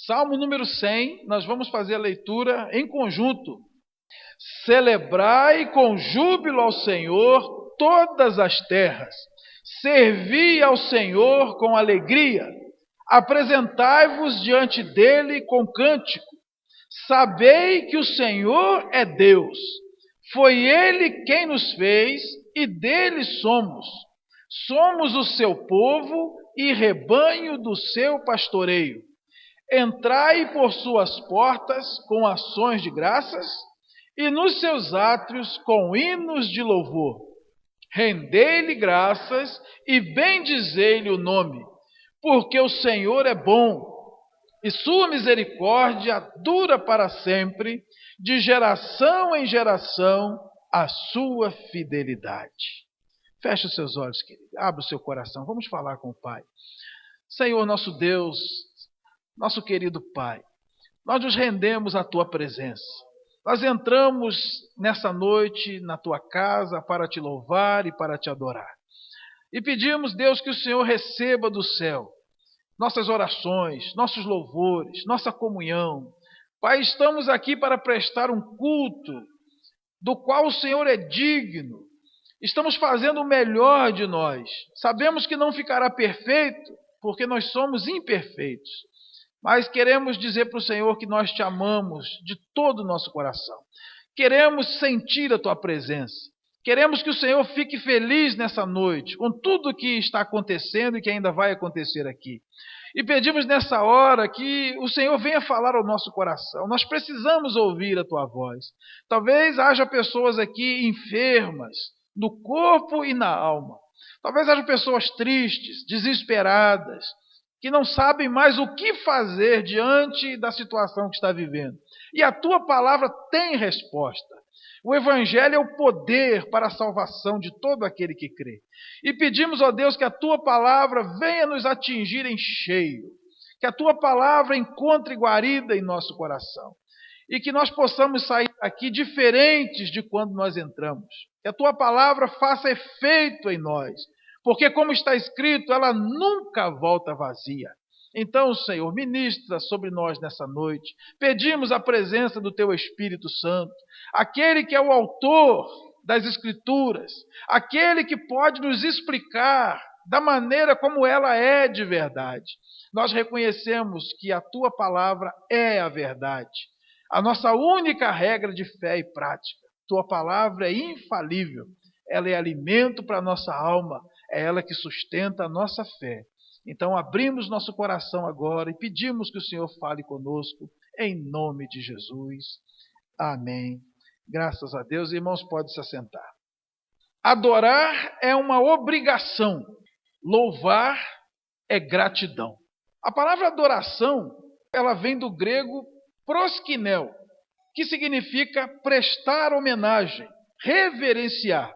Salmo número 100, nós vamos fazer a leitura em conjunto. Celebrai com júbilo ao Senhor todas as terras. Servi ao Senhor com alegria. Apresentai-vos diante dele com cântico. Sabei que o Senhor é Deus. Foi ele quem nos fez e dele somos. Somos o seu povo e rebanho do seu pastoreio. Entrai por suas portas com ações de graças e nos seus átrios com hinos de louvor. Rendei-lhe graças e bendizei-lhe o nome, porque o Senhor é bom e sua misericórdia dura para sempre, de geração em geração a sua fidelidade. Feche os seus olhos, querido, abra o seu coração, vamos falar com o Pai. Senhor, nosso Deus, nosso querido Pai, nós nos rendemos à Tua presença. Nós entramos nessa noite na Tua casa para Te louvar e para Te adorar. E pedimos, Deus, que o Senhor receba do céu nossas orações, nossos louvores, nossa comunhão. Pai, estamos aqui para prestar um culto do qual o Senhor é digno. Estamos fazendo o melhor de nós. Sabemos que não ficará perfeito, porque nós somos imperfeitos. Mas queremos dizer para o Senhor que nós Te amamos de todo o nosso coração. Queremos sentir a Tua presença. Queremos que o Senhor fique feliz nessa noite, com tudo o que está acontecendo e que ainda vai acontecer aqui. E pedimos nessa hora que o Senhor venha falar ao nosso coração. Nós precisamos ouvir a Tua voz. Talvez haja pessoas aqui enfermas, no corpo e na alma. Talvez haja pessoas tristes, desesperadas, que não sabem mais o que fazer diante da situação que está vivendo. E a Tua palavra tem resposta. O Evangelho é o poder para a salvação de todo aquele que crê. E pedimos, ó Deus, que a Tua palavra venha nos atingir em cheio. Que a Tua palavra encontre guarida em nosso coração. E que nós possamos sair aqui diferentes de quando nós entramos. Que a Tua palavra faça efeito em nós. Porque, como está escrito, ela nunca volta vazia. Então, Senhor, ministra sobre nós nessa noite. Pedimos a presença do Teu Espírito Santo, aquele que é o autor das Escrituras, aquele que pode nos explicar da maneira como ela é de verdade. Nós reconhecemos que a Tua palavra é a verdade, a nossa única regra de fé e prática. Tua palavra é infalível, ela é alimento para a nossa alma, é ela que sustenta a nossa fé. Então abrimos nosso coração agora e pedimos que o Senhor fale conosco, em nome de Jesus. Amém. Graças a Deus. Irmãos, pode se assentar. Adorar é uma obrigação. Louvar é gratidão. A palavra adoração, ela vem do grego proskinel, que significa prestar homenagem, reverenciar.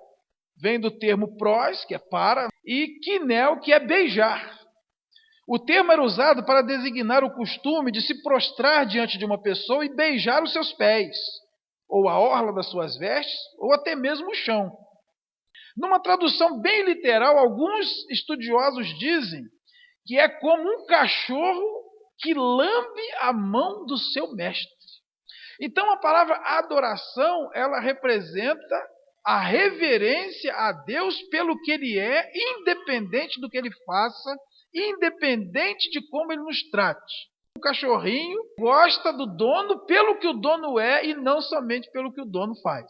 Vem do termo pros, que é para, e kinel, que é beijar. O termo era usado para designar o costume de se prostrar diante de uma pessoa e beijar os seus pés, ou a orla das suas vestes, ou até mesmo o chão. Numa tradução bem literal, alguns estudiosos dizem que é como um cachorro que lambe a mão do seu mestre. Então a palavra adoração, ela representa a reverência a Deus pelo que Ele é, independente do que Ele faça, independente de como Ele nos trate. O cachorrinho gosta do dono pelo que o dono é e não somente pelo que o dono faz.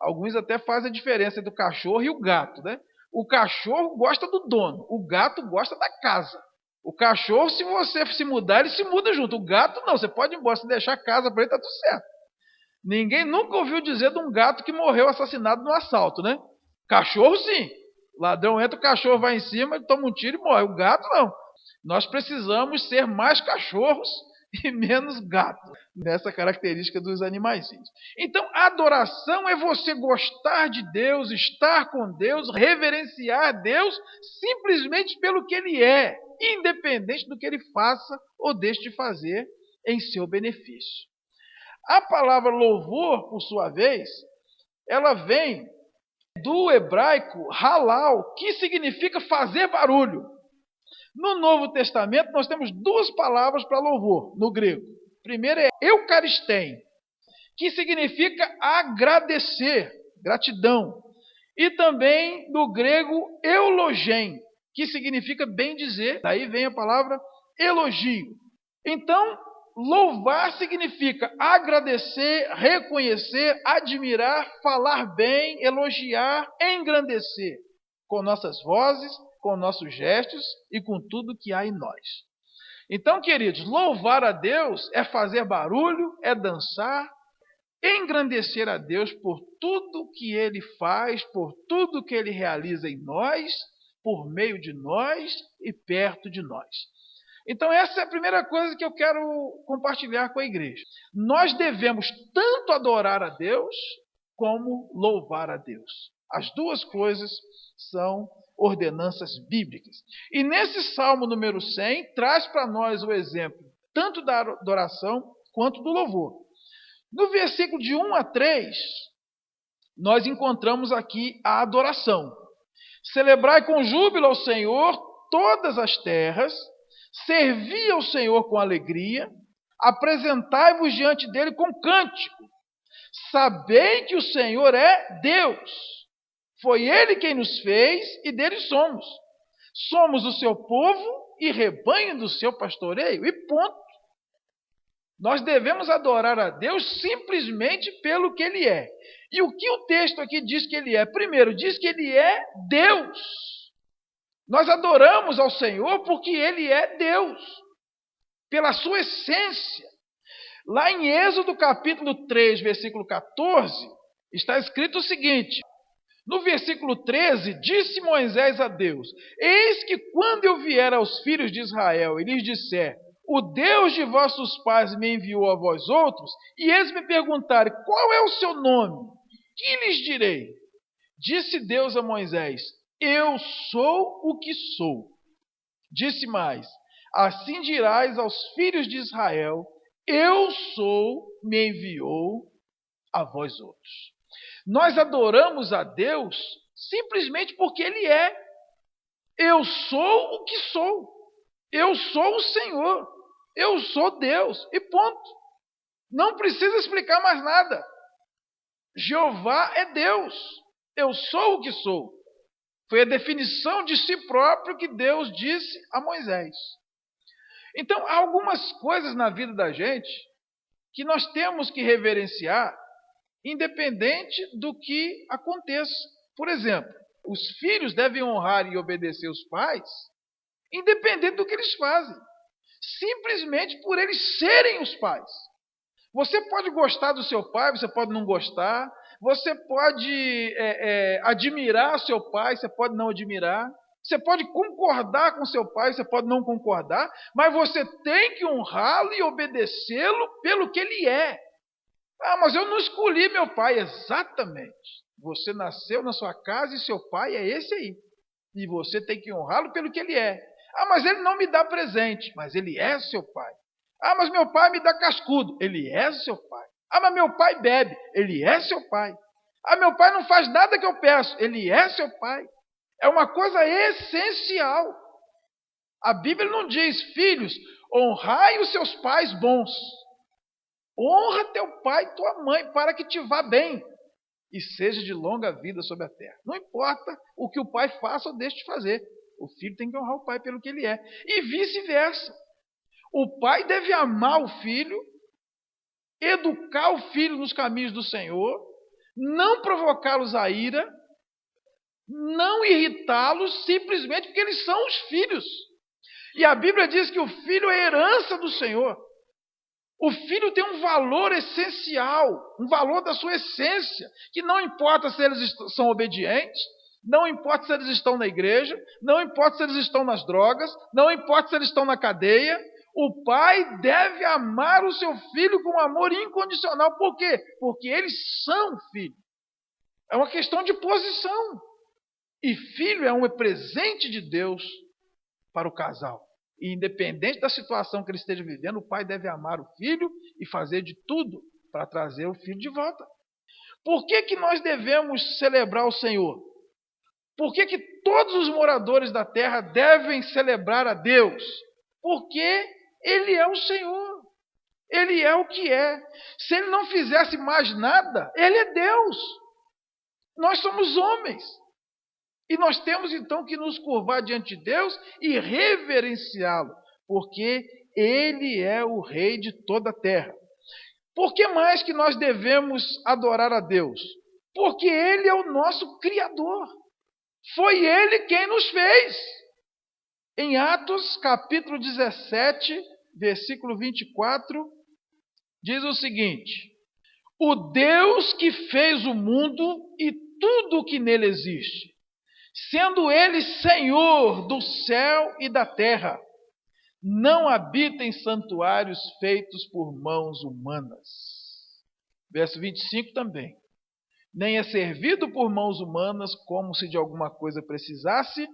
Alguns até fazem a diferença entre o cachorro e o gato, né? O cachorro gosta do dono, o gato gosta da casa. O cachorro, se você se mudar, ele se muda junto. O gato não, você pode ir embora, se deixar a casa para ele, está tudo certo. Ninguém nunca ouviu dizer de um gato que morreu assassinado no assalto, né? Cachorro sim. O ladrão entra, o cachorro vai em cima, ele toma um tiro e morre. O gato não. Nós precisamos ser mais cachorros e menos gatos, nessa característica dos animaizinhos. Então, adoração é você gostar de Deus, estar com Deus, reverenciar Deus simplesmente pelo que Ele é, independente do que Ele faça ou deixe de fazer em seu benefício. A palavra louvor, por sua vez, ela vem do hebraico halal, que significa fazer barulho. No Novo Testamento, nós temos duas palavras para louvor, no grego. Primeiro é eucaristém, que significa agradecer, gratidão. E também no grego eulogem, que significa bem dizer, daí vem a palavra elogio. Então, louvar significa agradecer, reconhecer, admirar, falar bem, elogiar, engrandecer, com nossas vozes, com nossos gestos e com tudo que há em nós. Então, queridos, louvar a Deus é fazer barulho, é dançar, engrandecer a Deus por tudo que Ele faz, por tudo que Ele realiza em nós, por meio de nós e perto de nós. Então essa é a primeira coisa que eu quero compartilhar com a igreja. Nós devemos tanto adorar a Deus, como louvar a Deus. As duas coisas são ordenanças bíblicas. E nesse Salmo número 100, traz para nós o exemplo tanto da adoração quanto do louvor. No versículo de 1 a 3, nós encontramos aqui a adoração. Celebrai com júbilo ao Senhor todas as terras, servi ao Senhor com alegria, apresentai-vos diante dele com cântico. Sabei que o Senhor é Deus. Foi Ele quem nos fez e dele somos. Somos o seu povo e rebanho do seu pastoreio. E ponto. Nós devemos adorar a Deus simplesmente pelo que Ele é. E o que o texto aqui diz que Ele é? Primeiro, diz que Ele é Deus. Nós adoramos ao Senhor porque Ele é Deus, pela sua essência. Lá em Êxodo capítulo 3, versículo 14, está escrito o seguinte: no versículo 13, disse Moisés a Deus: eis que quando eu vier aos filhos de Israel e lhes disser, o Deus de vossos pais me enviou a vós outros, e eles me perguntarem, qual é o seu nome? Que lhes direi? Disse Deus a Moisés, eu sou o que sou. Disse mais, assim dirás aos filhos de Israel, eu sou, me enviou a vós outros. Nós adoramos a Deus simplesmente porque Ele é. Eu sou o que sou. Eu sou o Senhor. Eu sou Deus. E ponto. Não precisa explicar mais nada. Jeová é Deus. Eu sou o que sou. Foi a definição de si próprio que Deus disse a Moisés. Então, há algumas coisas na vida da gente que nós temos que reverenciar, independente do que aconteça. Por exemplo, os filhos devem honrar e obedecer os pais, independente do que eles fazem. Simplesmente por eles serem os pais. Você pode gostar do seu pai, você pode não gostar. Você pode admirar seu pai, você pode não admirar. Você pode concordar com seu pai, você pode não concordar. Mas você tem que honrá-lo e obedecê-lo pelo que ele é. Ah, mas eu não escolhi meu pai. Exatamente. Você nasceu na sua casa e seu pai é esse aí. E você tem que honrá-lo pelo que ele é. Ah, mas ele não me dá presente. Mas ele é seu pai. Ah, mas meu pai me dá cascudo. Ele é seu pai. Ah, mas meu pai bebe. Ele é seu pai. Ah, meu pai não faz nada que eu peço. Ele é seu pai. É uma coisa essencial. A Bíblia não diz, filhos, honrai os seus pais bons. Honra teu pai e tua mãe para que te vá bem e seja de longa vida sobre a terra. Não importa o que o pai faça ou deixe de fazer. O filho tem que honrar o pai pelo que ele é. E vice-versa. O pai deve amar o filho, educar o filho nos caminhos do Senhor, não provocá-los a ira, não irritá-los simplesmente porque eles são os filhos. E a Bíblia diz que o filho é herança do Senhor. O filho tem um valor essencial, um valor da sua essência, que não importa se eles são obedientes, não importa se eles estão na igreja, não importa se eles estão nas drogas, não importa se eles estão na cadeia, o pai deve amar o seu filho com amor incondicional. Por quê? Porque eles são filhos. É uma questão de posição. E filho é um presente de Deus para o casal. E independente da situação que ele esteja vivendo, o pai deve amar o filho e fazer de tudo para trazer o filho de volta. Por que nós devemos celebrar o Senhor? Por que todos os moradores da terra devem celebrar a Deus? Porque Ele é o Senhor. Ele é o que é. Se Ele não fizesse mais nada, Ele é Deus. Nós somos homens. E nós temos então que nos curvar diante de Deus e reverenciá-lo, porque Ele é o Rei de toda a terra. Por que mais que nós devemos adorar a Deus? Porque Ele é o nosso Criador. Foi Ele quem nos fez. Em Atos, capítulo 17, versículo 24, diz o seguinte: o Deus que fez o mundo e tudo o que nele existe, sendo Ele Senhor do céu e da terra, não habita em santuários feitos por mãos humanas. Verso 25 também. Nem é servido por mãos humanas como se de alguma coisa precisasse,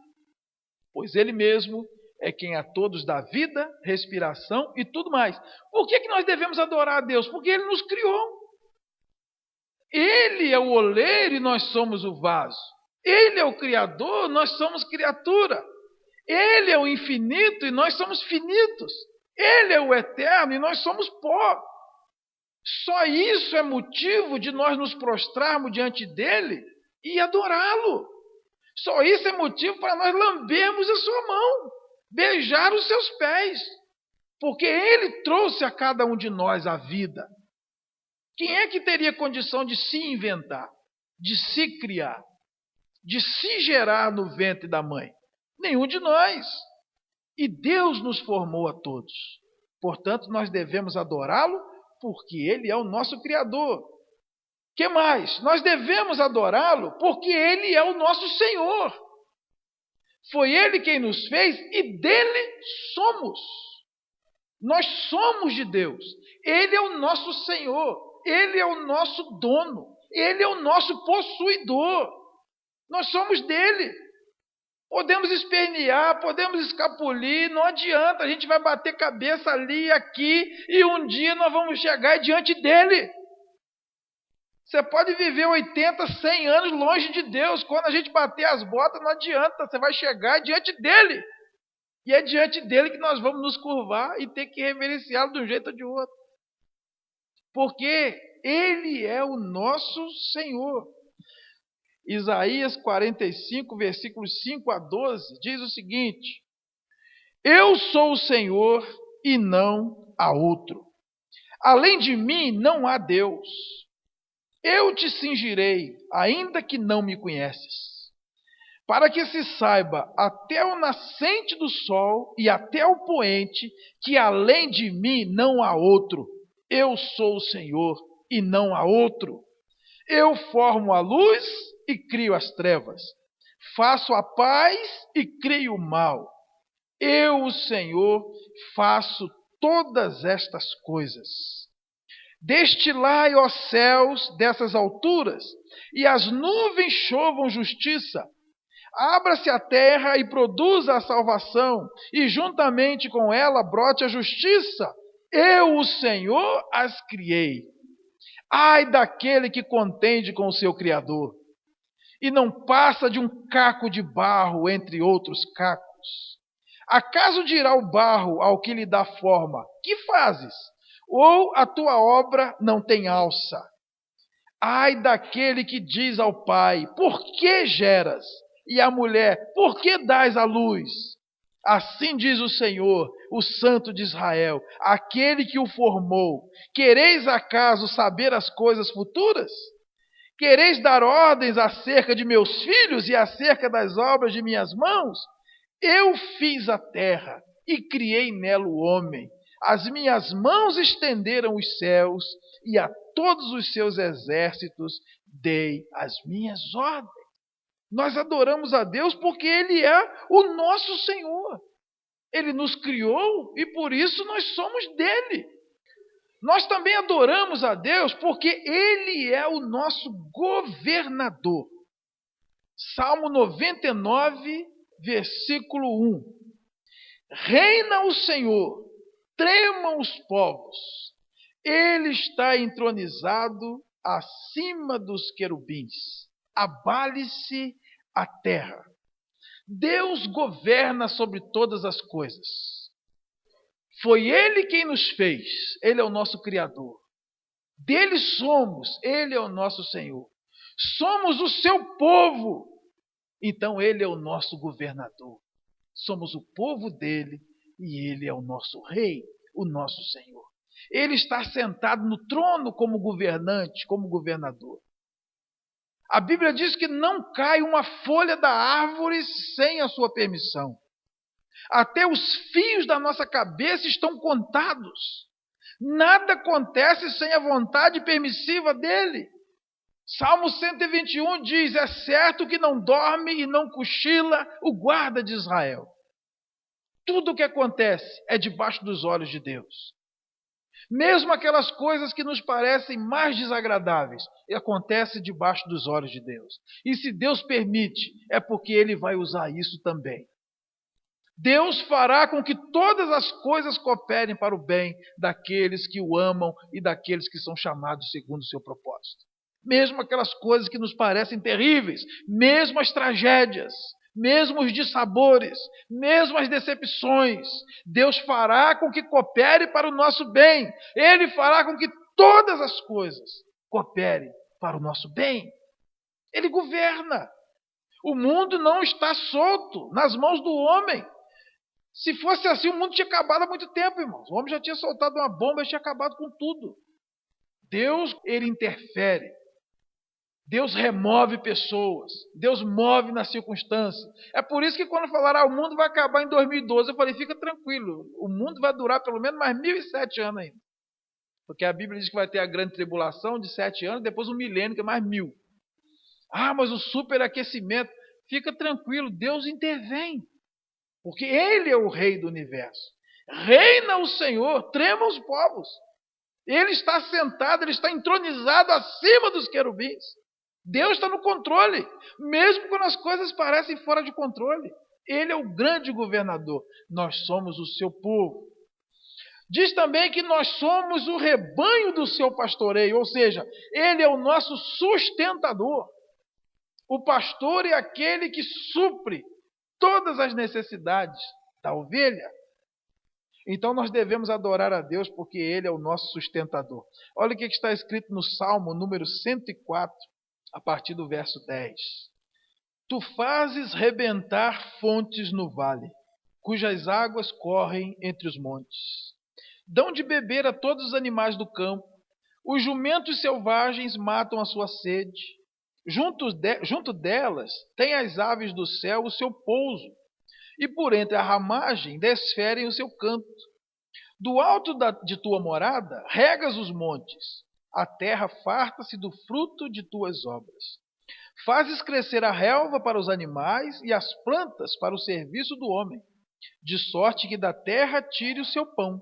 pois Ele mesmo é quem a todos dá vida, respiração e tudo mais. Por que nós devemos adorar a Deus? Porque Ele nos criou. Ele é o oleiro e nós somos o vaso. Ele é o Criador, nós somos criatura. Ele é o infinito e nós somos finitos. Ele é o eterno e nós somos pó. Só isso é motivo de nós nos prostrarmos diante dele e adorá-lo. Só isso é motivo para nós lambermos a sua mão, beijar os seus pés. Porque ele trouxe a cada um de nós a vida. Quem é que teria condição de se inventar, de se criar, de se gerar no ventre da mãe? Nenhum de nós. E Deus nos formou a todos. Portanto, nós devemos adorá-lo porque Ele é o nosso Criador. Que mais? Nós devemos adorá-lo porque Ele é o nosso Senhor. Foi Ele quem nos fez e dele somos. Nós somos de Deus. Ele é o nosso Senhor. Ele é o nosso dono. Ele é o nosso possuidor. Nós somos dele. Podemos espernear, podemos escapulir, não adianta, a gente vai bater cabeça ali e aqui, e um dia nós vamos chegar diante dele. Você pode viver 80, 100 anos longe de Deus, quando a gente bater as botas não adianta, você vai chegar diante dele. E é diante dele que nós vamos nos curvar e ter que reverenciá-lo de um jeito ou de outro. Porque ele é o nosso Senhor. Isaías 45, versículos 5 a 12, diz o seguinte: eu sou o Senhor e não há outro. Além de mim não há Deus. Eu te cingirei, ainda que não me conheces, para que se saiba até o nascente do sol e até o poente, que além de mim não há outro. Eu sou o Senhor e não há outro. Eu formo a luz e crio as trevas. Faço a paz e crio o mal. Eu, o Senhor, faço todas estas coisas. Destilai, ó céus, dessas alturas, e as nuvens chovam justiça. Abra-se a terra e produza a salvação, e juntamente com ela brote a justiça. Eu, o Senhor, as criei. Ai daquele que contende com o seu Criador, e não passa de um caco de barro entre outros cacos. Acaso dirá o barro ao que lhe dá forma: que fazes? Ou a tua obra não tem alça? Ai daquele que diz ao pai: por que geras? E à mulher: por que dás à luz? Assim diz o Senhor, o Santo de Israel, aquele que o formou: quereis acaso saber as coisas futuras? Quereis dar ordens acerca de meus filhos e acerca das obras de minhas mãos? Eu fiz a terra e criei nela o homem. As minhas mãos estenderam os céus, e a todos os seus exércitos dei as minhas ordens. Nós adoramos a Deus porque Ele é o nosso Senhor. Ele nos criou e por isso nós somos dele. Nós também adoramos a Deus porque Ele é o nosso governador. Salmo 99, versículo 1. Reina o Senhor, tremam os povos. Ele está entronizado acima dos querubins. Abale-se a terra. Deus governa sobre todas as coisas. Foi Ele quem nos fez. Ele é o nosso Criador. Dele somos. Ele é o nosso Senhor. Somos o seu povo. Então Ele é o nosso governador. Somos o povo dele e Ele é o nosso Rei, o nosso Senhor. Ele está sentado no trono como governante, como governador. A Bíblia diz que não cai uma folha da árvore sem a sua permissão. Até os fios da nossa cabeça estão contados. Nada acontece sem a vontade permissiva dele. Salmo 121 diz: é certo que não dorme e não cochila o guarda de Israel. Tudo o que acontece é debaixo dos olhos de Deus. Mesmo aquelas coisas que nos parecem mais desagradáveis, acontece debaixo dos olhos de Deus. E se Deus permite, é porque Ele vai usar isso também. Deus fará com que todas as coisas cooperem para o bem daqueles que o amam e daqueles que são chamados segundo o seu propósito. Mesmo aquelas coisas que nos parecem terríveis, mesmo as tragédias, mesmo os dissabores, mesmo as decepções, Deus fará com que coopere para o nosso bem. Ele fará com que todas as coisas cooperem para o nosso bem. Ele governa. O mundo não está solto nas mãos do homem. Se fosse assim, o mundo tinha acabado há muito tempo, irmãos. O homem já tinha soltado uma bomba e tinha acabado com tudo. Deus, ele interfere. Deus remove pessoas. Deus move na circunstância. É por isso que quando falaram, o mundo vai acabar em 2012, eu falei, fica tranquilo. O mundo vai durar pelo menos mais 1007 anos ainda. Porque a Bíblia diz que vai ter a grande tribulação de 7 anos, depois um milênio, que é mais 1000. Ah, mas o superaquecimento. Fica tranquilo, Deus intervém. Porque Ele é o Rei do universo. Reina o Senhor, trema os povos. Ele está sentado, Ele está entronizado acima dos querubins. Deus está no controle, mesmo quando as coisas parecem fora de controle. Ele é o grande governador. Nós somos o seu povo. Diz também que nós somos o rebanho do seu pastoreio, ou seja, Ele é o nosso sustentador. O pastor é aquele que supre todas as necessidades da ovelha. Então nós devemos adorar a Deus porque Ele é o nosso sustentador. Olha o que está escrito no Salmo número 104, a partir do verso 10. Tu fazes rebentar fontes no vale, cujas águas correm entre os montes. Dão de beber a todos os animais do campo, os jumentos selvagens matam a sua sede. Junto delas tem as aves do céu o seu pouso, e por entre a ramagem desferem o seu canto. Do alto de tua morada regas os montes, a terra farta-se do fruto de tuas obras. Fazes crescer a relva para os animais e as plantas para o serviço do homem, de sorte que da terra tire o seu pão.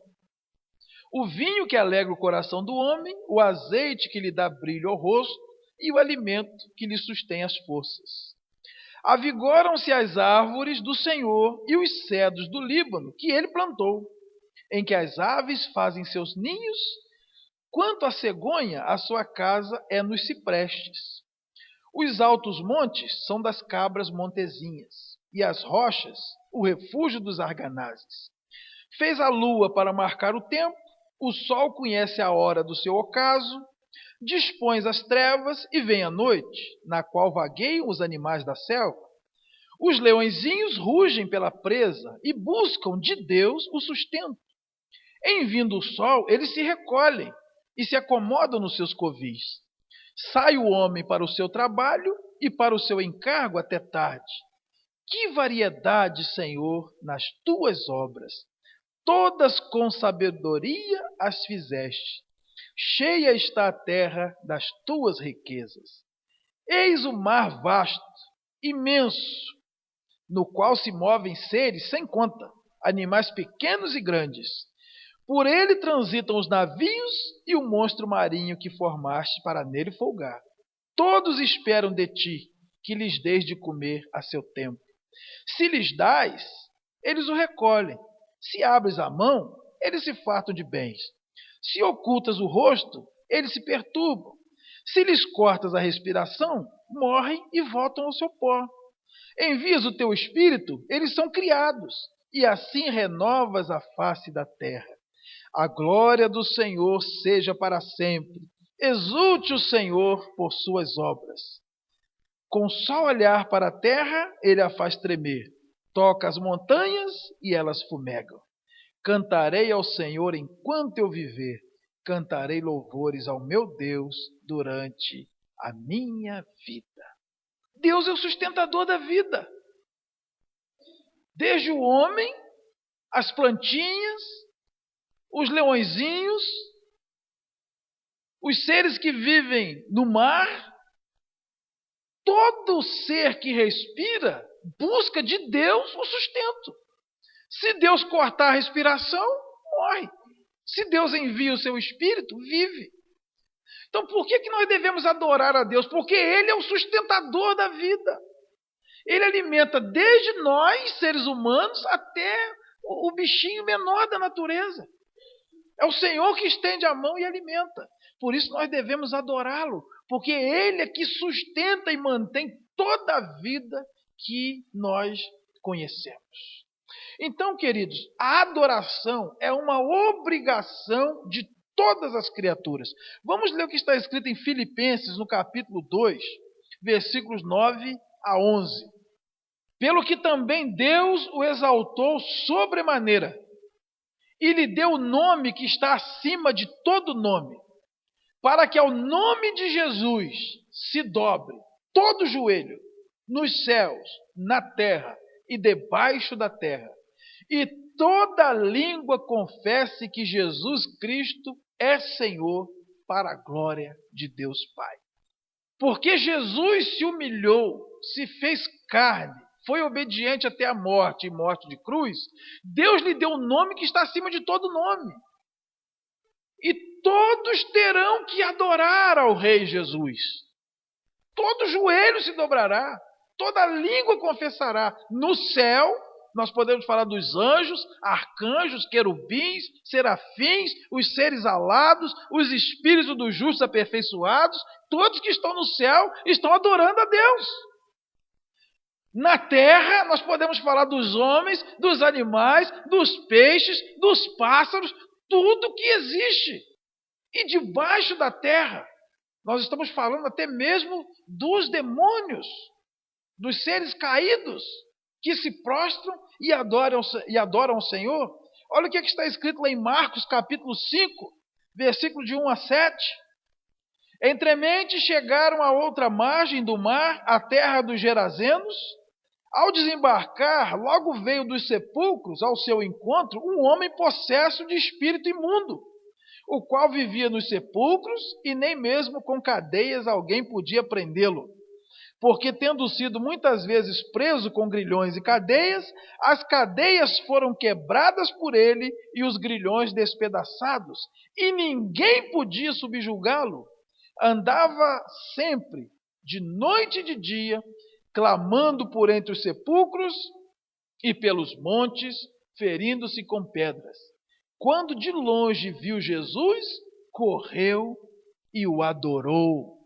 O vinho que alegra o coração do homem, o azeite que lhe dá brilho ao rosto e o alimento que lhe sustém as forças. Avigoram-se as árvores do Senhor e os cedros do Líbano, que ele plantou, em que as aves fazem seus ninhos. Quanto à cegonha, a sua casa é nos ciprestes. Os altos montes são das cabras montezinhas, e as rochas, o refúgio dos arganazes. Fez a lua para marcar o tempo, o sol conhece a hora do seu ocaso, dispões as trevas e vem a noite, na qual vagueiam os animais da selva. Os leõezinhos rugem pela presa e buscam de Deus o sustento. Em vindo o sol, eles se recolhem e se acomodam nos seus covis. Sai o homem para o seu trabalho e para o seu encargo até tarde. Que variedade, Senhor, nas tuas obras! Todas com sabedoria as fizeste. Cheia está a terra das tuas riquezas. Eis o mar vasto, imenso, no qual se movem seres sem conta, animais pequenos e grandes. Por ele transitam os navios e o monstro marinho que formaste para nele folgar. Todos esperam de ti que lhes deis de comer a seu tempo. Se lhes dás, eles o recolhem. Se abres a mão, eles se fartam de bens. Se ocultas o rosto, eles se perturbam. Se lhes cortas a respiração, morrem e voltam ao seu pó. Envias o teu Espírito, eles são criados, e assim renovas a face da terra. A glória do Senhor seja para sempre. Exulte o Senhor por suas obras. Com só olhar para a terra, ele a faz tremer. Toca as montanhas e elas fumegam. Cantarei ao Senhor enquanto eu viver. Cantarei louvores ao meu Deus durante a minha vida. Deus é o sustentador da vida. Desde o homem, as plantinhas, os leõezinhos, os seres que vivem no mar, todo ser que respira busca de Deus o sustento. Se Deus cortar a respiração, morre. Se Deus envia o seu Espírito, vive. Então por que nós devemos adorar a Deus? Porque Ele é o sustentador da vida. Ele alimenta desde nós, seres humanos, até o bichinho menor da natureza. É o Senhor que estende a mão e alimenta. Por isso nós devemos adorá-lo, porque Ele é que sustenta e mantém toda a vida que nós conhecemos. Então, queridos, a adoração é uma obrigação de todas as criaturas. Vamos ler o que está escrito em Filipenses, no capítulo 2, versículos 9 a 11. Pelo que também Deus o exaltou sobremaneira, e lhe deu o nome que está acima de todo nome, para que ao nome de Jesus se dobre todo joelho, nos céus, na terra e debaixo da terra, e toda língua confesse que Jesus Cristo é Senhor, para a glória de Deus Pai. Porque Jesus se humilhou, se fez carne, foi obediente até a morte e morte de cruz, Deus lhe deu um nome que está acima de todo nome. E todos terão que adorar ao Rei Jesus. Todo joelho se dobrará, toda língua confessará. No céu, nós podemos falar dos anjos, arcanjos, querubins, serafins, os seres alados, os espíritos dos justos aperfeiçoados, todos que estão no céu estão adorando a Deus. Na terra, nós podemos falar dos homens, dos animais, dos peixes, dos pássaros, tudo que existe. E debaixo da terra, nós estamos falando até mesmo dos demônios, dos seres caídos, que se prostram e adoram o Senhor. Olha o que está escrito lá em Marcos capítulo 5, versículo de 1 a 7. Entremente chegaram à outra margem do mar, a terra dos Gerazenos. Ao desembarcar, logo veio dos sepulcros ao seu encontro um homem possesso de espírito imundo, o qual vivia nos sepulcros e nem mesmo com cadeias alguém podia prendê-lo. Porque, tendo sido muitas vezes preso com grilhões e cadeias, as cadeias foram quebradas por ele e os grilhões despedaçados, e ninguém podia subjugá-lo. Andava sempre, de noite e de dia, clamando por entre os sepulcros e pelos montes, ferindo-se com pedras. Quando de longe viu Jesus, correu e o adorou,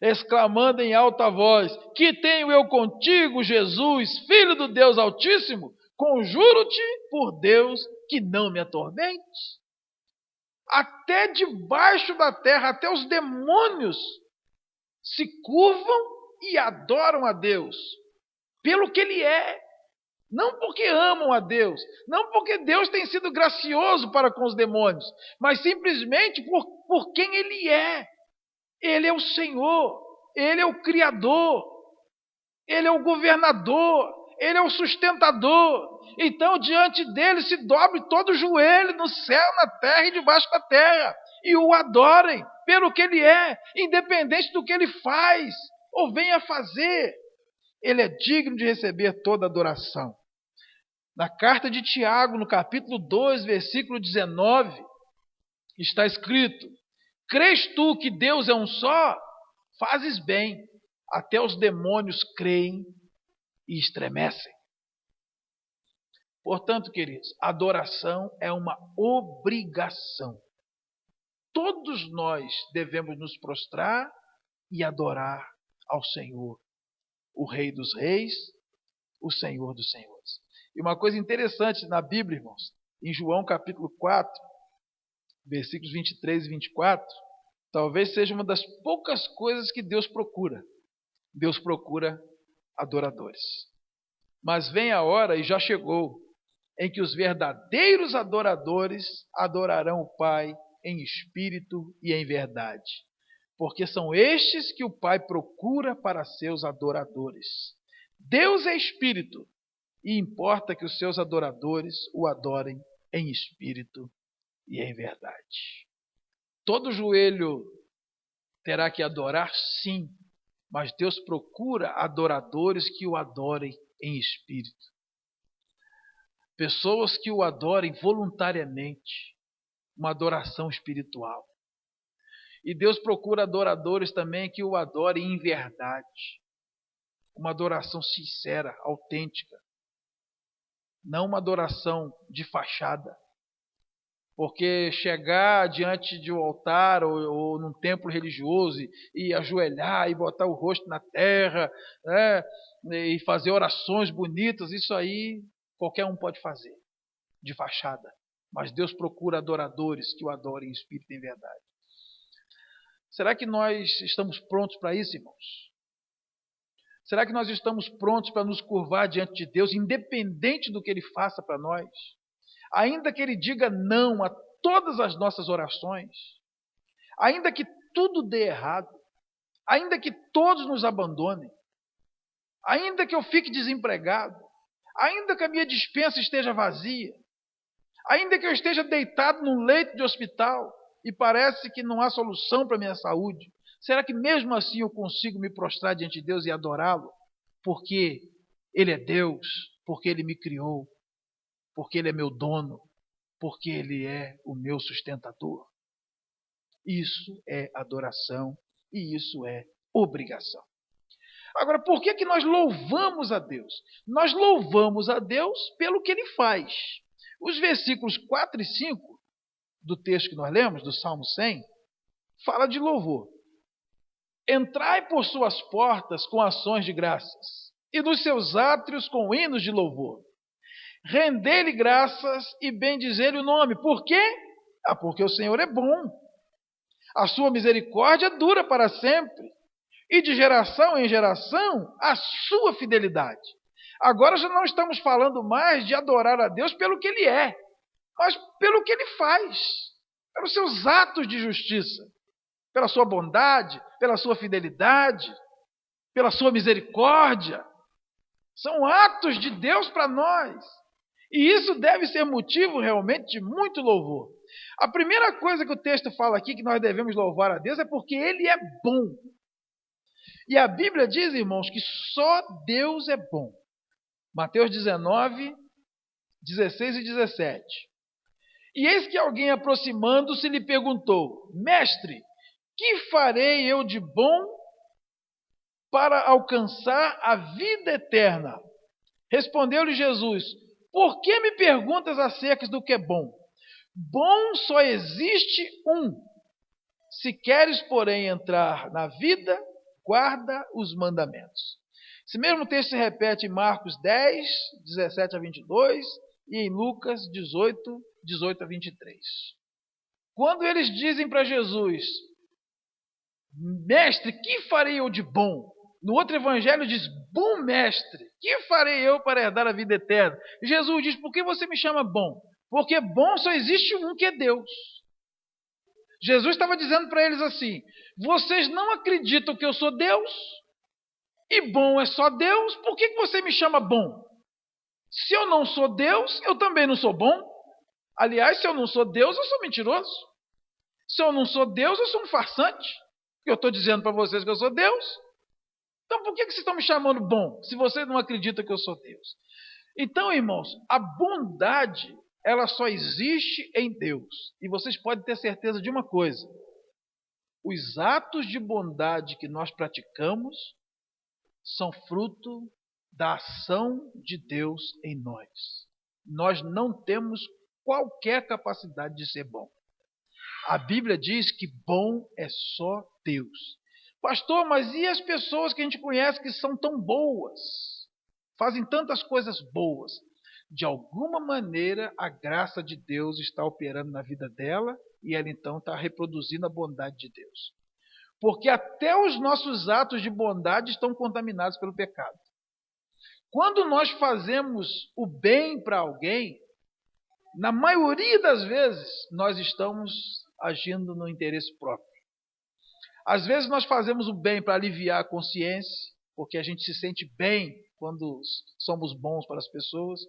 exclamando em alta voz: Que tenho eu contigo, Jesus, Filho do Deus Altíssimo? Conjuro-te por Deus que não me atormentes. Até debaixo da terra, até os demônios se curvam e adoram a Deus pelo que Ele é. Não porque amam a Deus, não porque Deus tem sido gracioso para com os demônios, mas simplesmente por quem Ele é. Ele é o Senhor, Ele é o Criador, Ele é o governador, Ele é o sustentador. Então, diante dele se dobre todo o joelho no céu, na terra e debaixo da terra, e o adorem pelo que Ele é, independente do que Ele faz ou venha fazer. Ele é digno de receber toda adoração. Na carta de Tiago, no capítulo 2, versículo 19, está escrito: Crês tu que Deus é um só? Fazes bem. Até os demônios creem e estremecem. Portanto, queridos, adoração é uma obrigação. Todos nós devemos nos prostrar e adorar ao Senhor, o Rei dos Reis o Senhor dos Senhores. E uma coisa interessante na Bíblia, irmãos, em João capítulo 4, versículos 23 e 24, talvez seja uma das poucas coisas que Deus procura. Deus procura adoradores. Mas vem a hora, e já chegou, em que os verdadeiros adoradores adorarão o Pai em espírito e em verdade. Porque são estes que o Pai procura para seus adoradores. Deus é espírito, e importa que os seus adoradores o adorem em espírito e em verdade. Todo joelho terá que adorar, sim, mas Deus procura adoradores que o adorem em espírito. Pessoas que o adorem voluntariamente, uma adoração espiritual. E Deus procura adoradores também que o adorem em verdade, uma adoração sincera, autêntica, não uma adoração de fachada. Porque chegar diante de um altar ou num templo religioso e ajoelhar e botar o rosto na terra, né, e fazer orações bonitas, isso aí qualquer um pode fazer, de fachada. Mas Deus procura adoradores que o adorem em espírito e em verdade. Será que nós estamos prontos para isso, irmãos? Será que nós estamos prontos para nos curvar diante de Deus, independente do que Ele faça para nós? Ainda que Ele diga não a todas as nossas orações, ainda que tudo dê errado, ainda que todos nos abandonem, ainda que eu fique desempregado, ainda que a minha despensa esteja vazia, ainda que eu esteja deitado num leito de hospital e parece que não há solução para a minha saúde, será que mesmo assim eu consigo me prostrar diante de Deus e adorá-lo? Porque Ele é Deus, porque Ele me criou, porque Ele é meu dono, porque Ele é o meu sustentador. Isso é adoração e isso é obrigação. Agora, por que que nós louvamos a Deus? Nós louvamos a Deus pelo que Ele faz. Os versículos 4 e 5 do texto que nós lemos, do Salmo 100, fala de louvor. Entrai por suas portas com ações de graças e nos seus átrios com hinos de louvor. Render-lhe graças e bendizer-lhe o nome. Por quê? Porque o Senhor é bom. A sua misericórdia dura para sempre. E de geração em geração, a sua fidelidade. Agora já não estamos falando mais de adorar a Deus pelo que Ele é, mas pelo que Ele faz, pelos seus atos de justiça, pela sua bondade, pela sua fidelidade, pela sua misericórdia. São atos de Deus para nós. E isso deve ser motivo realmente de muito louvor. A primeira coisa que o texto fala aqui que nós devemos louvar a Deus é porque Ele é bom. E a Bíblia diz, irmãos, que só Deus é bom. Mateus 19, 16 e 17. E eis que alguém aproximando-se lhe perguntou: Mestre, que farei eu de bom para alcançar a vida eterna? Respondeu-lhe Jesus: Por que me perguntas acerca do que é bom? Bom só existe um. Se queres, porém, entrar na vida, guarda os mandamentos. Esse mesmo texto se repete em Marcos 10, 17 a 22 e em Lucas 18, 18 a 23. Quando eles dizem para Jesus: Mestre, que farei eu de bom? No outro evangelho diz: Bom mestre, que farei eu para herdar a vida eterna? Jesus diz: Por que você me chama bom? Porque bom só existe um, que é Deus. Jesus estava dizendo para eles assim: Vocês não acreditam que eu sou Deus? E bom é só Deus? Por que você me chama bom? Se eu não sou Deus, eu também não sou bom. Aliás, se eu não sou Deus, eu sou mentiroso. Se eu não sou Deus, eu sou um farsante. Porque eu estou dizendo para vocês que eu sou Deus. Então por que vocês estão me chamando bom, se vocês não acreditam que eu sou Deus? Então, irmãos, a bondade, ela só existe em Deus. E vocês podem ter certeza de uma coisa: os atos de bondade que nós praticamos são fruto da ação de Deus em nós. Nós não temos qualquer capacidade de ser bom. A Bíblia diz que bom é só Deus. Pastor, mas e as pessoas que a gente conhece que são tão boas? fazem tantas coisas boas. De alguma maneira, a graça de Deus está operando na vida dela e ela então está reproduzindo a bondade de Deus. Porque até os nossos atos de bondade estão contaminados pelo pecado. Quando nós fazemos o bem para alguém, na maioria das vezes, nós estamos agindo no interesse próprio. Às vezes nós fazemos o bem para aliviar a consciência, porque a gente se sente bem quando somos bons para as pessoas.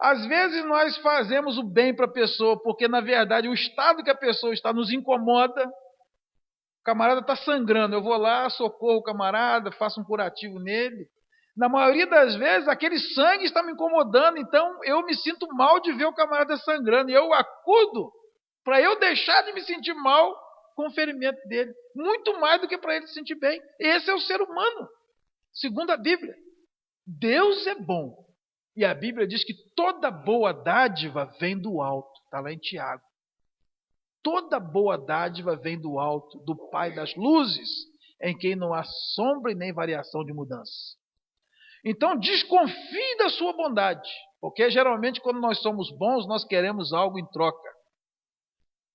Às vezes nós fazemos o bem para a pessoa, porque na verdade o estado que a pessoa está nos incomoda. O camarada está sangrando, eu vou lá, socorro o camarada, faço um curativo nele. Na maioria das vezes, aquele sangue está me incomodando, então eu me sinto mal de ver o camarada sangrando. E eu acudo para eu deixar de me sentir mal com o ferimento dele. Muito mais do que para ele se sentir bem. Esse é o ser humano, segundo a Bíblia. Deus é bom. E a Bíblia diz que toda boa dádiva vem do alto. Está lá em Tiago. Toda boa dádiva vem do alto, do Pai das luzes, em quem não há sombra e nem variação de mudança. Então desconfie da sua bondade, porque geralmente quando nós somos bons, nós queremos algo em troca.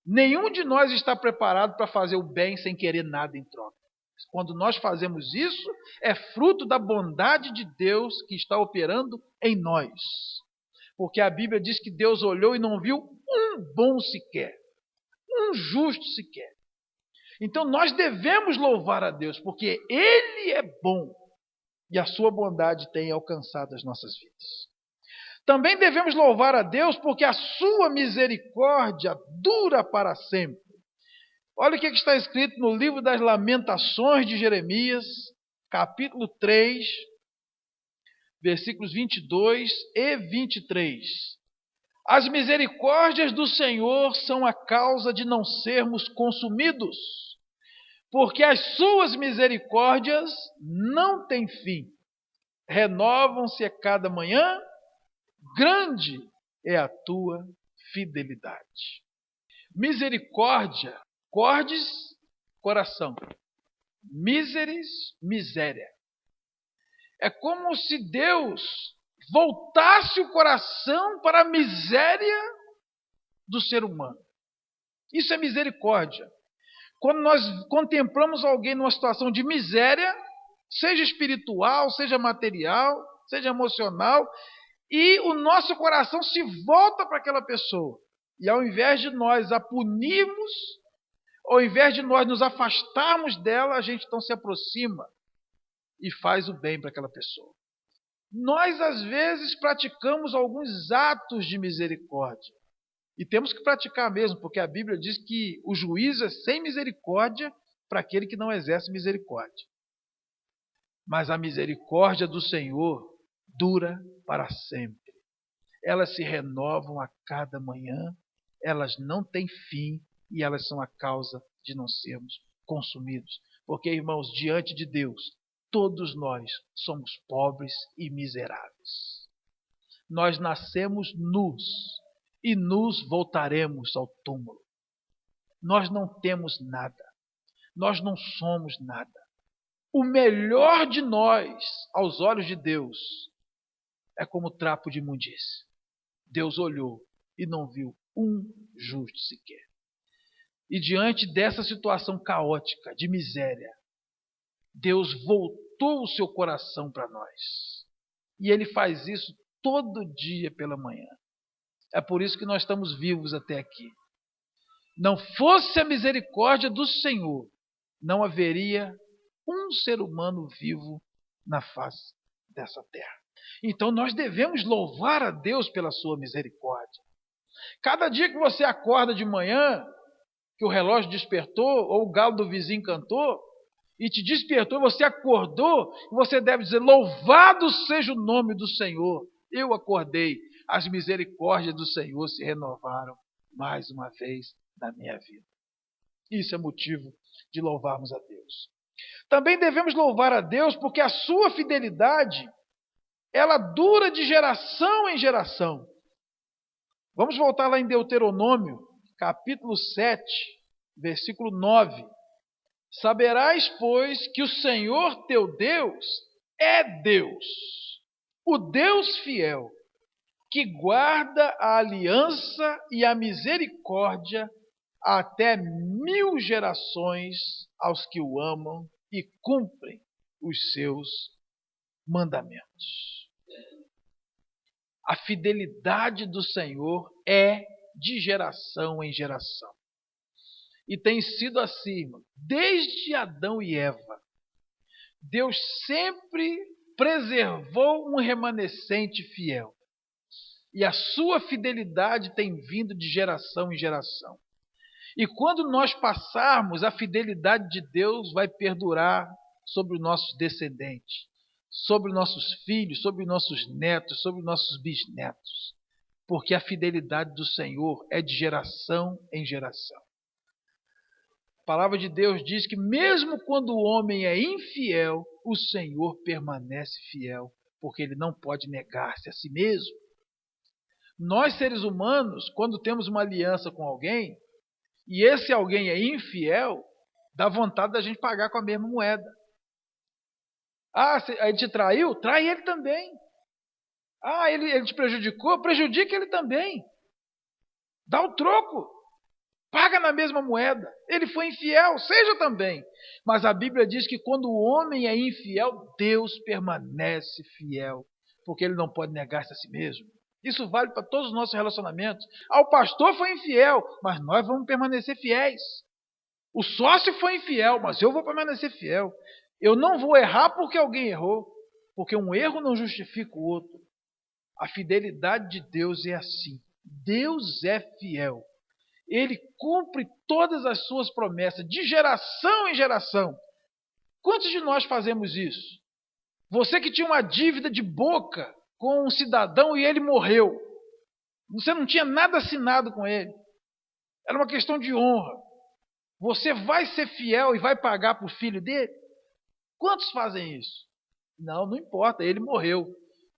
Nenhum de nós está preparado para fazer o bem sem querer nada em troca. Quando nós fazemos isso, é fruto da bondade de Deus que está operando em nós. Porque a Bíblia diz que Deus olhou e não viu um bom sequer, um justo sequer. Então nós devemos louvar a Deus, porque Ele é bom. E a sua bondade tem alcançado as nossas vidas. Também devemos louvar a Deus porque a sua misericórdia dura para sempre. Olha o que está escrito no livro das Lamentações de Jeremias, capítulo 3, versículos 22 e 23. As misericórdias do Senhor são a causa de não sermos consumidos, porque as suas misericórdias não têm fim. Renovam-se a cada manhã, grande é a tua fidelidade. Misericórdia, cordes, coração. Miseris, miséria. É como se Deus voltasse o coração para a miséria do ser humano. Isso é misericórdia. Quando nós contemplamos alguém numa situação de miséria, seja espiritual, seja material, seja emocional, e o nosso coração se volta para aquela pessoa. E ao invés de nós a punirmos, ao invés de nós nos afastarmos dela, a gente então se aproxima e faz o bem para aquela pessoa. Nós, às vezes, praticamos alguns atos de misericórdia. E temos que praticar mesmo, porque a Bíblia diz que o juízo é sem misericórdia para aquele que não exerce misericórdia. Mas a misericórdia do Senhor dura para sempre. Elas se renovam a cada manhã, elas não têm fim e elas são a causa de não sermos consumidos. Porque, irmãos, diante de Deus, todos nós somos pobres e miseráveis. Nós nascemos nus e nus voltaremos ao túmulo. Nós não temos nada. Nós não somos nada. O melhor de nós, aos olhos de Deus, é como trapo de imundície. Deus olhou e não viu um justo sequer. E diante dessa situação caótica, de miséria, Deus voltou o seu coração para nós. E Ele faz isso todo dia pela manhã. É por isso que nós estamos vivos até aqui. Não fosse a misericórdia do Senhor, não haveria um ser humano vivo na face dessa terra. Então nós devemos louvar a Deus pela sua misericórdia. Cada dia que você acorda de manhã, que o relógio despertou, ou o galo do vizinho cantou, e te despertou, você acordou, você deve dizer, louvado seja o nome do Senhor. Eu acordei, as misericórdias do Senhor se renovaram mais uma vez na minha vida. Isso é motivo de louvarmos a Deus. Também devemos louvar a Deus porque a sua fidelidade, ela dura de geração em geração. Vamos voltar lá em Deuteronômio, capítulo 7, versículo 9. Saberás, pois, que o Senhor teu Deus é Deus. O Deus fiel, que guarda a aliança e a misericórdia até 1000 gerações aos que o amam e cumprem os seus mandamentos. A fidelidade do Senhor é de geração em geração. E tem sido assim, irmão, desde Adão e Eva. Deus sempre preservou um remanescente fiel. E a sua fidelidade tem vindo de geração em geração. E quando nós passarmos, a fidelidade de Deus vai perdurar sobre os nossos descendentes, sobre nossos filhos, sobre nossos netos, sobre nossos bisnetos. Porque a fidelidade do Senhor é de geração em geração. A palavra de Deus diz que mesmo quando o homem é infiel, o Senhor permanece fiel, porque ele não pode negar-se a si mesmo. Nós, seres humanos, quando temos uma aliança com alguém, e esse alguém é infiel, dá vontade da gente pagar com a mesma moeda. Ah, ele te traiu? Trai ele também. Ah, ele te prejudicou? Prejudica ele também. Dá o troco. Paga na mesma moeda. Ele foi infiel, seja também. Mas a Bíblia diz que quando o homem é infiel, Deus permanece fiel, porque ele não pode negar-se a si mesmo. Isso vale para todos os nossos relacionamentos. Ah, o pastor foi infiel, mas nós vamos permanecer fiéis. O sócio foi infiel, mas eu vou permanecer fiel. Eu não vou errar porque alguém errou, porque um erro não justifica o outro. A fidelidade de Deus é assim. Deus é fiel. Ele cumpre todas as suas promessas, de geração em geração. Quantos de nós fazemos isso? Você que tinha uma dívida de boca com um cidadão e ele morreu. Você não tinha nada assinado com ele. Era uma questão de honra. Você vai ser fiel e vai pagar para o filho dele? Quantos fazem isso? Não, não importa, ele morreu.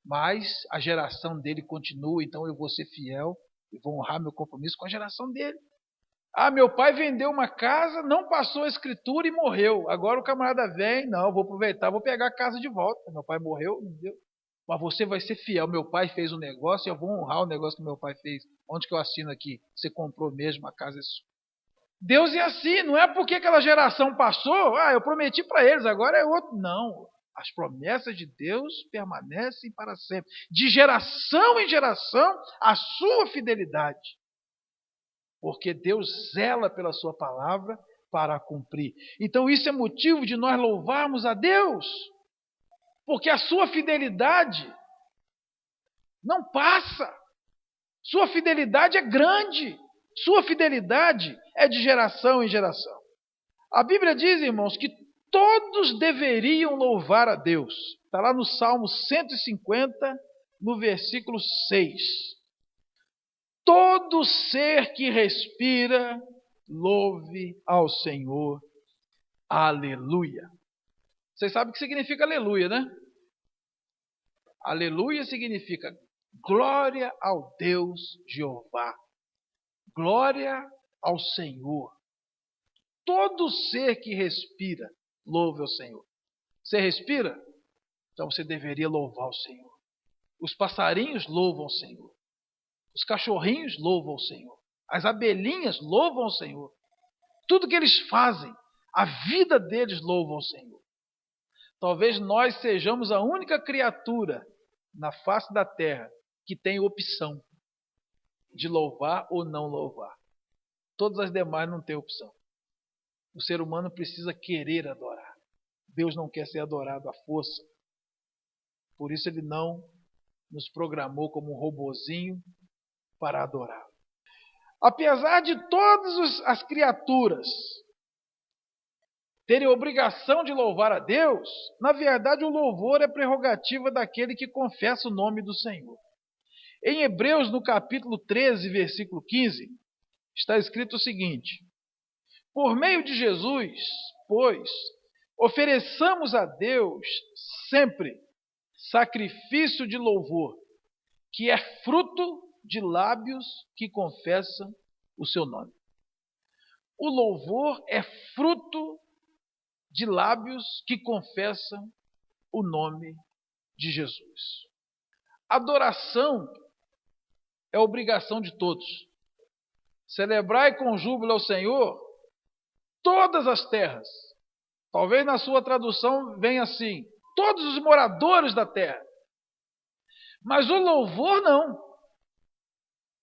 Mas a geração dele continua, então eu vou ser fiel e vou honrar meu compromisso com a geração dele. Ah, meu pai vendeu uma casa, não passou a escritura e morreu. Agora o camarada vem, não, vou aproveitar, vou pegar a casa de volta. Meu pai morreu, não deu. Mas você vai ser fiel. Meu pai fez um negócio, eu vou honrar o negócio que meu pai fez. Onde que eu assino aqui? Você comprou mesmo, a casa é sua. Deus é assim, não é porque aquela geração passou, eu prometi para eles, agora é outro. Não, as promessas de Deus permanecem para sempre. De geração em geração, a sua fidelidade. Porque Deus zela pela sua palavra para a cumprir. Então isso é motivo de nós louvarmos a Deus. Porque a sua fidelidade não passa. Sua fidelidade é grande. Sua fidelidade é de geração em geração. A Bíblia diz, irmãos, que todos deveriam louvar a Deus. Está lá no Salmo 150, no versículo 6. Todo ser que respira, louve ao Senhor. Aleluia. Vocês sabem o que significa aleluia, né? Aleluia significa glória ao Deus Jeová. Glória ao Senhor. Todo ser que respira, louve ao Senhor. Você respira? Então você deveria louvar o Senhor. Os passarinhos louvam o Senhor. Os cachorrinhos louvam o Senhor. As abelhinhas louvam o Senhor. Tudo que eles fazem, a vida deles louva o Senhor. Talvez nós sejamos a única criatura na face da terra que tem opção de louvar ou não louvar. Todas as demais não têm opção. O ser humano precisa querer adorar. Deus não quer ser adorado à força. Por isso ele não nos programou como um robozinho para adorá-lo. Apesar de todas as criaturas terem obrigação de louvar a Deus, na verdade o louvor é prerrogativa daquele que confessa o nome do Senhor. Em Hebreus, no capítulo 13, versículo 15, está escrito o seguinte: por meio de Jesus, pois, ofereçamos a Deus sempre sacrifício de louvor, que é fruto de lábios que confessam o seu nome. O louvor é fruto de lábios que confessam o nome de Jesus. Adoração é obrigação de todos. Celebrai com júbilo ao Senhor todas as terras. Talvez na sua tradução venha assim: todos os moradores da terra. Mas o louvor não.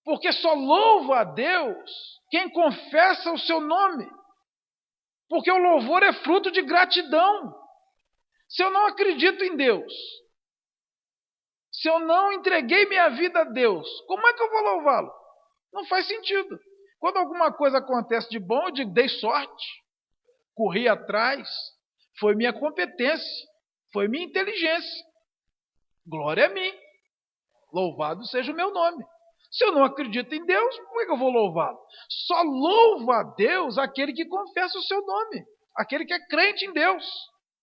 Porque só louva a Deus quem confessa o seu nome. Porque o louvor é fruto de gratidão. Se eu não acredito em Deus, se eu não entreguei minha vida a Deus, como é que eu vou louvá-lo? Não faz sentido. Quando alguma coisa acontece de bom, eu digo, dei sorte, corri atrás, foi minha competência, foi minha inteligência. Glória a mim. Louvado seja o meu nome. Se eu não acredito em Deus, como é que eu vou louvá-lo? Só louva a Deus aquele que confessa o seu nome, aquele que é crente em Deus,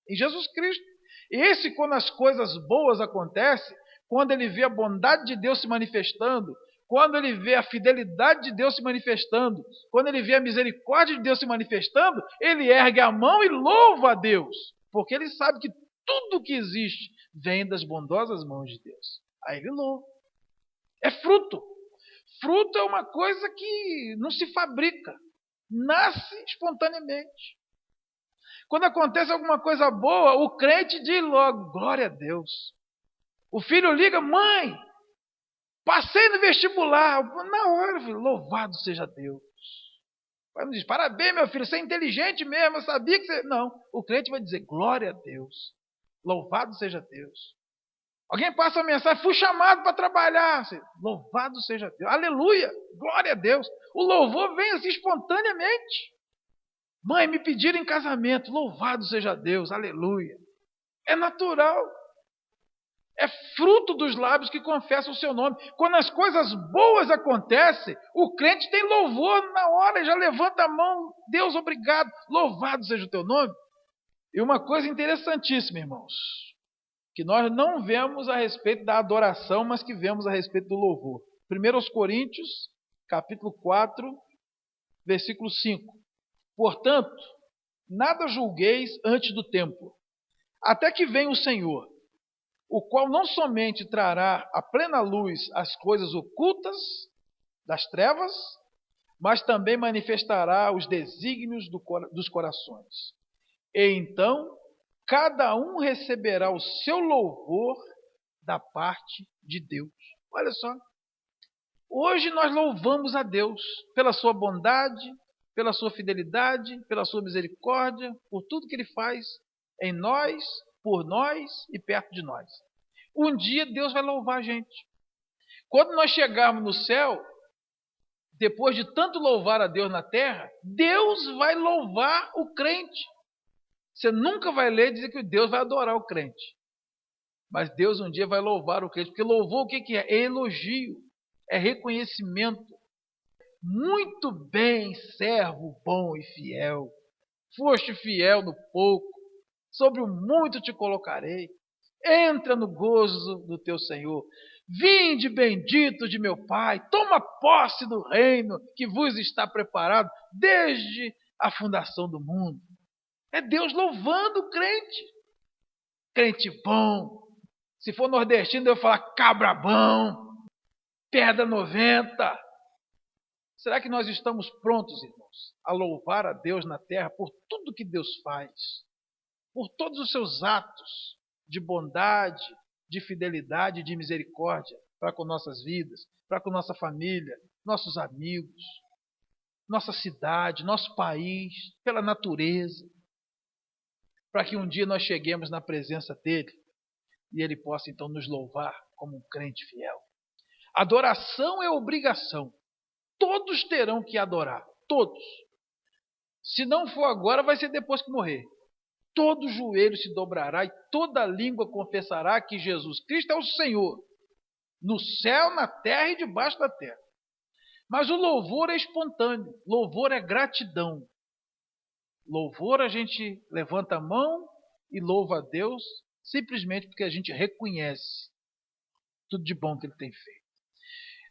em Jesus Cristo. Esse, quando as coisas boas acontecem, quando ele vê a bondade de Deus se manifestando, quando ele vê a fidelidade de Deus se manifestando, quando ele vê a misericórdia de Deus se manifestando, ele ergue a mão e louva a Deus, porque ele sabe que tudo que existe vem das bondosas mãos de Deus. Aí ele louva. É fruto. Fruto é uma coisa que não se fabrica, nasce espontaneamente. Quando acontece alguma coisa boa, o crente diz logo, glória a Deus. O filho liga, mãe, passei no vestibular. Na hora, filho, louvado seja Deus. O pai não diz, parabéns, meu filho, você é inteligente mesmo, eu sabia que você... Não, o crente vai dizer, glória a Deus. Louvado seja Deus. Alguém passa uma mensagem, fui chamado para trabalhar. Louvado seja Deus. Aleluia, glória a Deus. O louvor vem assim espontaneamente. Mãe, me pediram em casamento. Louvado seja Deus, aleluia. É natural. É fruto dos lábios que confessam o seu nome. Quando as coisas boas acontecem, o crente tem louvor na hora, já levanta a mão. Deus, obrigado. Louvado seja o teu nome. E uma coisa interessantíssima, irmãos, que nós não vemos a respeito da adoração, mas que vemos a respeito do louvor. 1 Coríntios, capítulo 4, versículo 5. Portanto, nada julgueis antes do tempo, até que venha o Senhor, o qual não somente trará à plena luz as coisas ocultas das trevas, mas também manifestará os desígnios dos corações. E então, cada um receberá o seu louvor da parte de Deus. Olha só. Hoje nós louvamos a Deus pela sua bondade, pela sua fidelidade, pela sua misericórdia, por tudo que Ele faz em nós, por nós e perto de nós. Um dia Deus vai louvar a gente. Quando nós chegarmos no céu, depois de tanto louvar a Deus na terra, Deus vai louvar o crente. Você nunca vai ler e dizer que Deus vai adorar o crente. Mas Deus um dia vai louvar o crente. Porque louvor o que é? É elogio. É reconhecimento. Muito bem, servo bom e fiel. Foste fiel no pouco. Sobre o muito te colocarei. Entra no gozo do teu Senhor. Vinde bendito de meu Pai. Toma posse do reino que vos está preparado desde a fundação do mundo. É Deus louvando o crente. Crente bom. Se for nordestino, eu vou falar cabra bom. Pedra 90. Será que nós estamos prontos, irmãos, a louvar a Deus na terra por tudo que Deus faz? Por todos os seus atos de bondade, de fidelidade, de misericórdia para com nossas vidas, para com nossa família, nossos amigos, nossa cidade, nosso país, pela natureza, para que um dia nós cheguemos na presença dEle e Ele possa então nos louvar como um crente fiel. Adoração é obrigação. Todos terão que adorar. Todos. Se não for agora, vai ser depois que morrer. Todo joelho se dobrará e toda língua confessará que Jesus Cristo é o Senhor. No céu, na terra e debaixo da terra. Mas o louvor é espontâneo. Louvor é gratidão. Louvor, a gente levanta a mão e louva a Deus simplesmente porque a gente reconhece tudo de bom que Ele tem feito.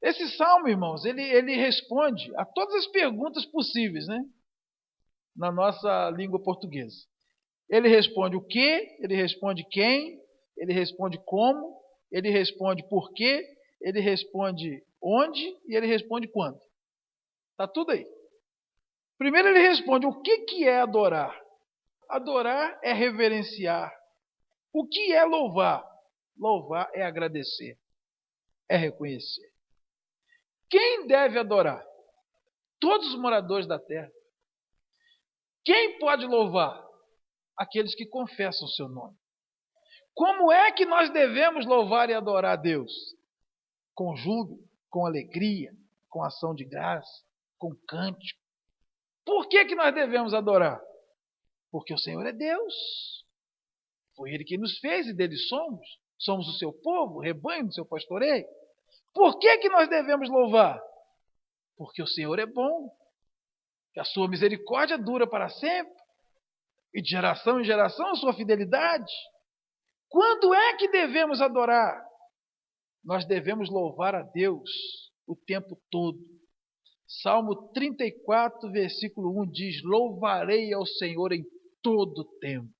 Esse salmo, irmãos, ele responde a todas as perguntas possíveis, né? Na nossa língua portuguesa. Ele responde o que, ele responde quem, ele responde como ele responde por quê, ele responde onde e ele responde quando. Está tudo aí. Primeiro ele responde o que é adorar. Adorar é reverenciar. O que é louvar? Louvar é agradecer, é reconhecer. Quem deve adorar? Todos os moradores da terra. Quem pode louvar? Aqueles que confessam o seu nome. Como é que nós devemos louvar e adorar a Deus? Com júbilo, com alegria, com ação de graça, com cântico. Por que nós devemos adorar? Porque o Senhor é Deus. Foi Ele que nos fez e dele somos. Somos o seu povo, o rebanho do seu pastoreio. Por que nós devemos louvar? Porque o Senhor é bom. Que a sua misericórdia dura para sempre. E de geração em geração a sua fidelidade. Quando é que devemos adorar? Nós devemos louvar a Deus o tempo todo. Salmo 34, versículo 1 diz: louvarei ao Senhor em todo o tempo.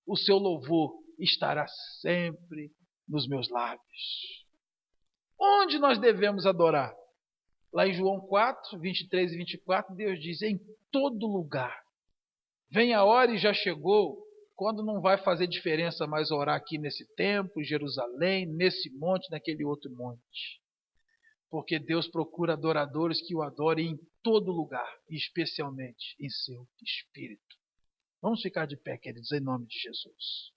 O seu louvor estará sempre nos meus lábios. Onde nós devemos adorar? Lá em João 4, 23 e 24, Deus diz: em todo lugar. Vem a hora e já chegou, quando não vai fazer diferença mais orar aqui nesse templo, em Jerusalém, nesse monte, naquele outro monte. Porque Deus procura adoradores que o adorem em todo lugar, e especialmente em seu espírito. Vamos ficar de pé, queridos, em nome de Jesus.